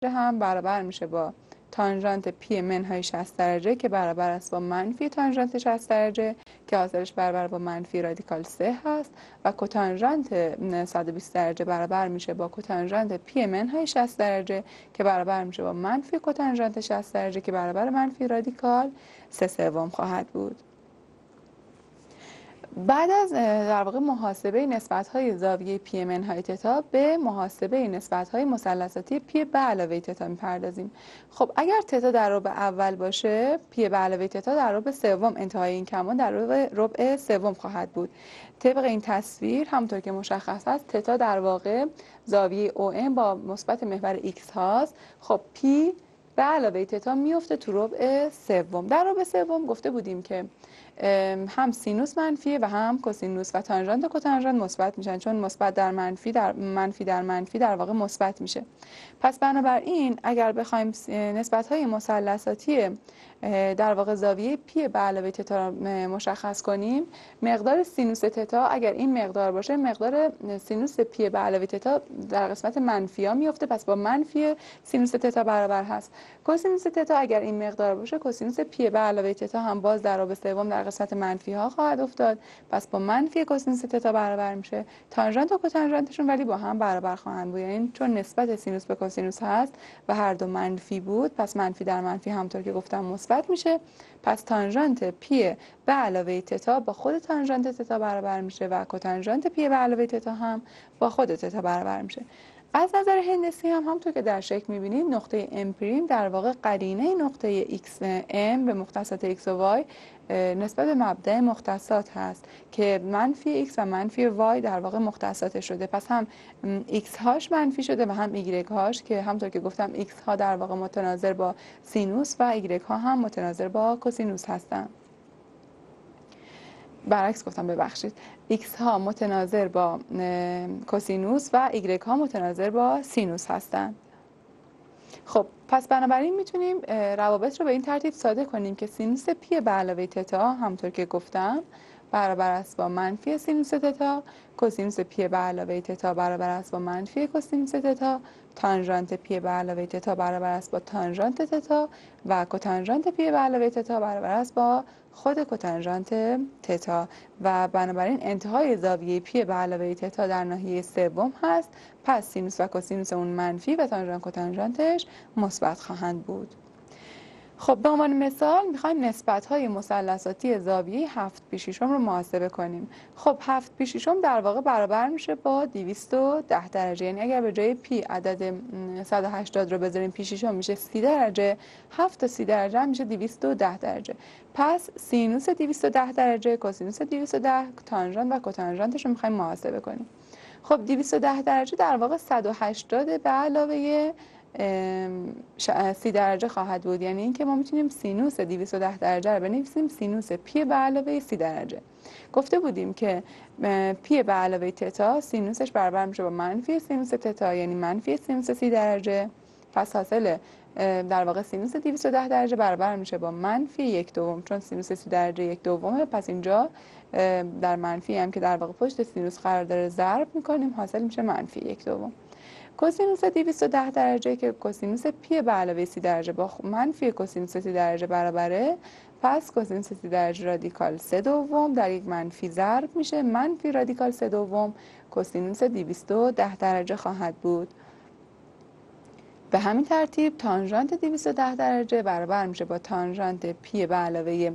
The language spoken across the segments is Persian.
هم برابر میشه با تانژانت پی منهای 60 درجه که برابر است با منفی تانژانت 60 درجه که حاصلش برابر با منفی رادیکال 3 هست و کوتانژانت 120 درجه برابر میشه با کوتانژانت پی منهای 60 درجه که برابر میشه با منفی کوتانژانت 60 درجه که برابر منفی رادیکال 3/3 خواهد بود. بعد از در واقع محاسبه نسبت‌های زاویه پی منهای تتا به محاسبه نسبت‌های مثلثاتی پی به علاوه تتا می‌پردازیم. خب اگر تتا در ربع اول باشه، پی به علاوه تتا در ربع سوم انتهای این کمان در ربع سوم خواهد بود. طبق این تصویر همونطور که مشخص است تتا در واقع زاویه او ام با مثبت محور ایکس هاست. خب پی به علاوه تتا میفته تو ربع سوم. در ربع سوم گفته بودیم که هم سینوس منفیه و هم کوسینوس و تانژانت و کوتانژانت مثبت میشن، چون مثبت در منفی در منفی در واقع مثبت میشه. پس بنابراین اگر بخوایم نسبت‌های مثلثاتی در واقع زاویه پی به علاوه تتا را مشخص کنیم، مقدار سینوس تتا اگر این مقدار باشه، مقدار سینوس پی به علاوه تتا در قسمت منفی ها میفته، پس با منفی سینوس تتا برابر هست. کوسینوس تتا اگر این مقدار باشه، کوسینوس پی به علاوه تتا هم باز در ربع سوم در قسمت منفی ها خواهد افتاد، پس با منفی کوسینوس تتا برابر میشه. تانژانت و کوتانژانتشون ولی با هم برابر خواهند بود، یعنی چون نسبت سینوس به کوسینوس هست و هر دو منفی بود، پس منفی در منفی همونطور که گفتم مثبت میشه. پس تانژانت پی به علاوه تتا با خود تانژانت تتا برابر میشه و کوتانژانت پی به علاوه تتا هم با خود تتا برابر میشه. از نظر هندسی هم همونطور که در شکل میبینید، نقطه ام پریم در واقع قرینه نقطه ایکس ام به مختصات ایکس و وای نسبت به مبدأ مختصات هست که منفی ایکس و منفی وای در واقع مختصات شده. پس هم ایکس هاش منفی شده و هم ایگرگ هاش که همونطور که گفتم ایکس ها در واقع متناظر با سینوس و ایگرگ ها هم متناظر با کوسینوس هستن. برعکس گفتم، ببخشید، ایکس ها متناظر با کوسینوس و ایگرگ ها متناظر با سینوس هستند. خب پس بنابراین میتونیم روابط رو به این ترتیب ساده کنیم که سینوس پی به علاوه تتا همونطور که گفتم برابر است با منفی سینوس تتا، کوسینوس پی به علاوه تتا برابر است با منفی کوسینوس تتا، تانژانت پی به علاوه تتا برابر است با تانژانت تتا و کوتانژانت پی به علاوه تتا برابر است با خود کوتانژانت تتا و بنابراین انتهای زاویه پی به علاوه تتا در ناحیه سوم هست. پس سینوس و کوسینوس اون منفی و تانژانت کوتانژانتش مثبت خواهند بود. خب به عنوان مثال میخوایم نسبت‌های مثلثاتی زاویه 7/6 رو محاسبه کنیم. خب 7/6 در واقع برابر میشه با 210 درجه، یعنی اگر به جای پی عدد 180 رو بذاریم پیش شیشم میشه 30 درجه، 7 تا 30 درجه هم میشه 210 درجه. پس سینوس 210 درجه، کوسینوس 210، تانژانت و کوتانژانتش رو میخوایم محاسبه کنیم. خب 210 درجه در واقع 180 به علاوه 30 درجه خواهد بود، یعنی اینکه ما میتونیم سینوس 210 درجه رو بنویسیم سینوس پی به علاوه 30 درجه. گفته بودیم که پی به علاوه تتا سینوسش برابر میشه با منفی سینوس تتا، یعنی منفی سینوس 30 درجه. پس حاصل در واقع سینوس 210 درجه برابر میشه با منفی 1/2، چون سینوس 30 درجه 1/2، پس اینجا در منفی هم که در واقع پشت سینوس قرار داره ضرب میکنیم، حاصل میشه منفی 1/2. کوسینوس 210 درجه که کوسینوس پی به علاوه 30 درجه با منفی کوسینوس 30 درجه برابره، پس کوسینوس 30 درجه رادیکال 3/2 در یک منفی ضرب میشه منفی رادیکال 3/2 کوسینوس 210 درجه خواهد بود. به همین ترتیب تانژانت 210 درجه برابر میشه با تانژانت پی به علاوه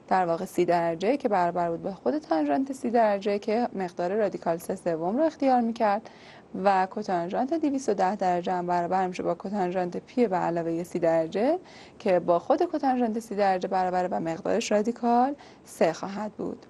در واقع 30 درجه که برابر بود با خود تانژانت 30 درجه که مقدار رادیکال 3/3 رو اختیار میکرد و کوتانژانت 210 درجه هم برابر میشه با کوتانژانت پی به علاوه 30 درجه که با خود کوتانژانت 30 درجه برابره و مقدارش رادیکال 3 خواهد بود.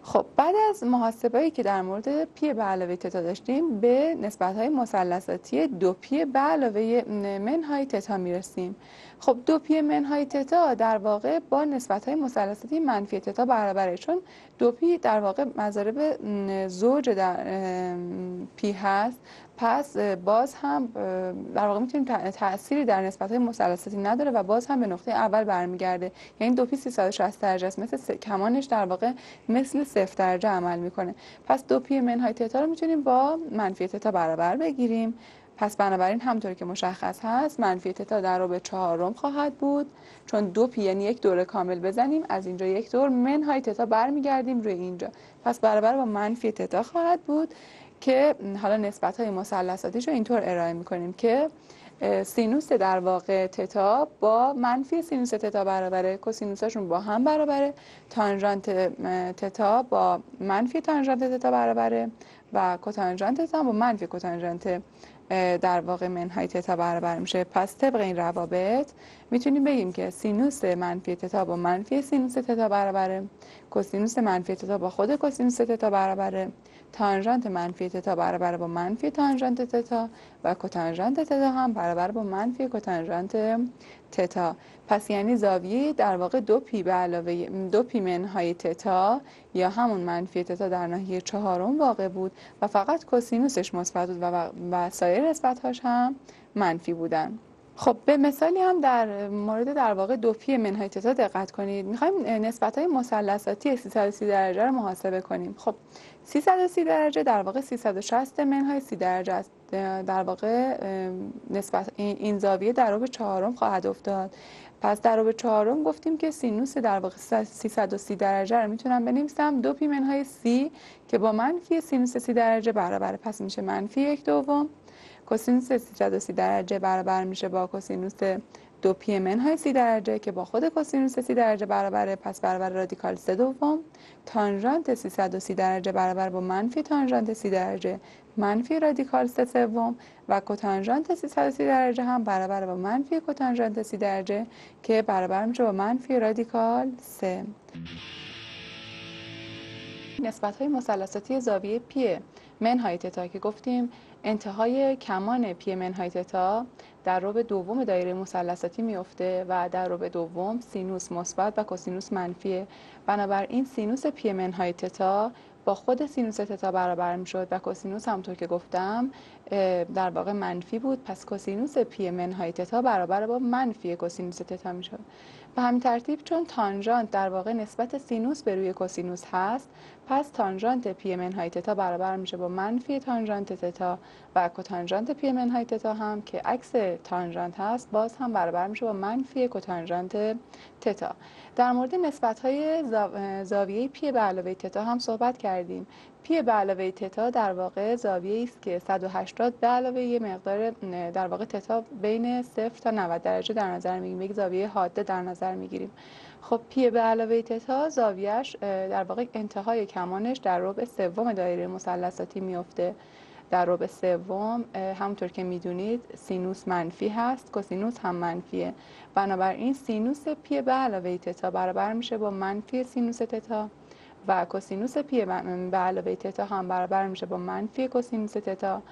خب بعد از محاسبه‌ای که در مورد پی به علاوه تتا داشتیم، به نسبت‌های مثلثاتی 2 به علاوه منهای تتا میرسیم. خب 2 منهای تتا در واقع با نسبت‌های مثلثاتی منفی تتا برابره، چون 2 در واقع مضارب زوج در پی هست. پس باز هم در واقع میتونیم تأثیری در نسبت‌های مثلثاتی نداره و باز هم به نقطه اول برمیگرده، یعنی 2 360 درجه است، مثل کمانش در واقع مثل 0 درجه عمل میکنه. پس 2 منهای تتا رو میتونیم با منفی تتا برابر بگیریم پس بنابراین همطور که مشخص هست منفی تتا در رابع 4 خواهد بود، چون 2 پی یعنی یک دوره کامل بزنیم از اینجا یک دور منهای تتا برمیگردیم روی اینجا، پس برابر با منفی تتا خواهد بود که حالا نسبت‌های مثلثاتیش رو اینطور ارائه می‌کنیم که سینوس در واقع تتا با منفی سینوس تتا برابره، کوسینوساشون با هم برابره، تانژانت تتا با منفی تانژانت تتا برابره و کوتانژانت تتا با منفی کوتانژانت در واقع منهای تتا برابر میشه. پس طبق این روابط میتونیم بگیم که سینوس منفی تتا با منفی سینوس تتا برابره، کوسینوس منفی تتا با خود کوسینوس تتا برابره، تانژانت منفی تتا برابر با منفی تانژانت تتا و کوتانژانت تتا هم برابر با منفی کوتانژانت تتا. پس یعنی زاویه در واقع 2 به علاوه 2 منهای تتا یا همون منفی تتا در ناحیه 4 واقع بود و فقط کوسینوسش مثبت بود و سایر نسبت‌هاش هم منفی بودن. خب به مثالی هم در مورد در واقع 2 منهای تتا دقت کنید. می‌خوایم نسبت‌های مثلثاتی 330 درجه رو محاسبه کنیم. خب 330 درجه در واقع 360 منهای 30 درجه است. در واقع نسبت این زاویه در رابع 4 خواهد افتاد. پس در رابع 4 گفتیم که سینوس در واقع 330 درجه رو میتونم بنویسم 2 منهای 30 که با منفی سینوس 30 درجه برابره، پس میشه منفی 1/2. کوسینوس 330 درجه برابر میشه با کوسینوس 2 منهای 30 درجه که با خود کوسینوس 30 درجه برابره، پس برابر رادیکال 3/2. تانژانت 330 درجه برابر با منفی تانژانت 30 درجه منفی رادیکال 3/3 و کوتانژانت 330 درجه هم برابر با منفی کوتانژانت 30 درجه که برابر میشه با منفی رادیکال 3. نسبت‌های مثلثاتی زاویه پی منهای تتا که گفتیم انتهای کمان پی منهای تتا در ربع دوم دایره مثلثاتی میفته و در ربع دوم سینوس مثبت و کوسینوس منفیه. بنابراین سینوس پی منهای تتا با خود سینوس تتا برابر میشد و کوسینوس همونطور که گفتم در واقع منفی بود، پس کوسینوس پی منهای تتا برابر با منفی کوسینوس تتا میشد. به همین ترتیب چون تانژانت در واقع نسبت سینوس به روی کوسینوس هست، پس تانژانت پی منهای تتا برابر میشه با منفی تانژانت تتا و کوتانژانت پی منهای تتا هم که عکس تانژانت هست باز هم برابر میشه با منفی کوتانژانت تتا. در مورد نسبت‌های زاویه پی به علاوه تتا هم صحبت کردیم. پی به علاوه تتا در واقع زاویه‌ای است که 180 به علاوه یه مقدار در واقع تتا بین 0 تا 90 درجه در نظر میگیریم، یک زاویه حاده در نظر میگیریم. خب پی به علاوه تتا زاویه‌اش در واقع انتهای کمانش در ربع سوم دایره مثلثاتی میفته. در ربع سوم همونطور که میدونید سینوس منفی هست، کوسینوس هم منفیه. بنابراین سینوس پی به علاوه تتا برابر میشه با منفی سینوس تتا و کوسینوس پی به علاوه تتا هم برابر میشه با منفی کوسینوس تتا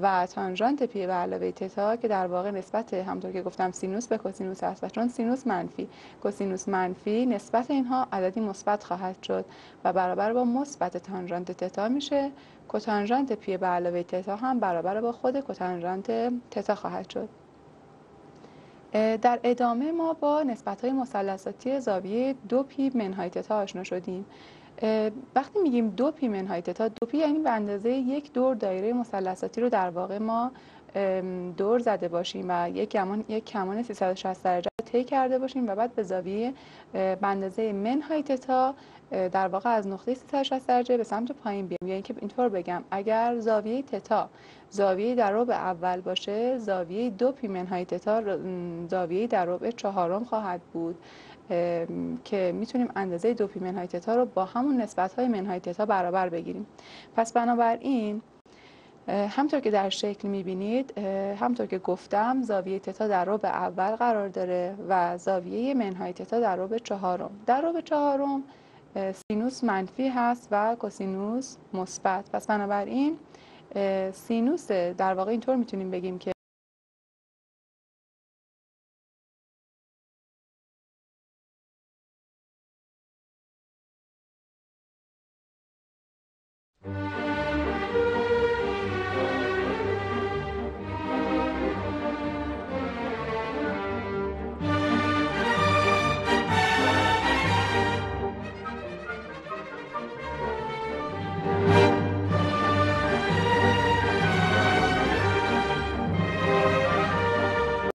و تانژانت پی به علاوه تتا که در واقع نسبت همونطور که گفتم سینوس به کوسینوس هست و چون سینوس منفی کوسینوس منفی نسبت اینها عددی مثبت خواهد شد و برابر با مثبت تانژانت تتا میشه. کوتانژانت پی به علاوه تتا هم برابر با خود کوتانژانت تتا خواهد شد. در ادامه ما با نسبت‌های مثلثاتی زاویه 2 منهای تتا آشنا شدیم. وقتی میگیم 2 منهای تتا، 2 یعنی به اندازه یک دور دایره مثلثاتی رو در واقع ما دور زده باشیم و یک کمان 360 درجه طی کرده باشیم و بعد به زاویه به اندازه منهای تتا در واقع از نقطه 360 درجه به سمت پایین بیایم. یعنی که اینطور بگم اگر زاویه تتا زاویه در ربع اول باشه، زاویه 2 منهای تتا زاویه در ربع 4 خواهد بود که میتونیم اندازه 2 منهای تتا رو با همون نسبت‌های منهای تتا برابر بگیریم. پس بنابراین همطور که در شکل میبینید، همطور که گفتم زاویه تتا در ربع اول قرار داره و زاویه منهای تتا در ربع 4. در ربع 4 سینوس منفی هست و کوسینوس مثبت. پس بنابراین سینوس در واقع اینطور میتونیم بگیم که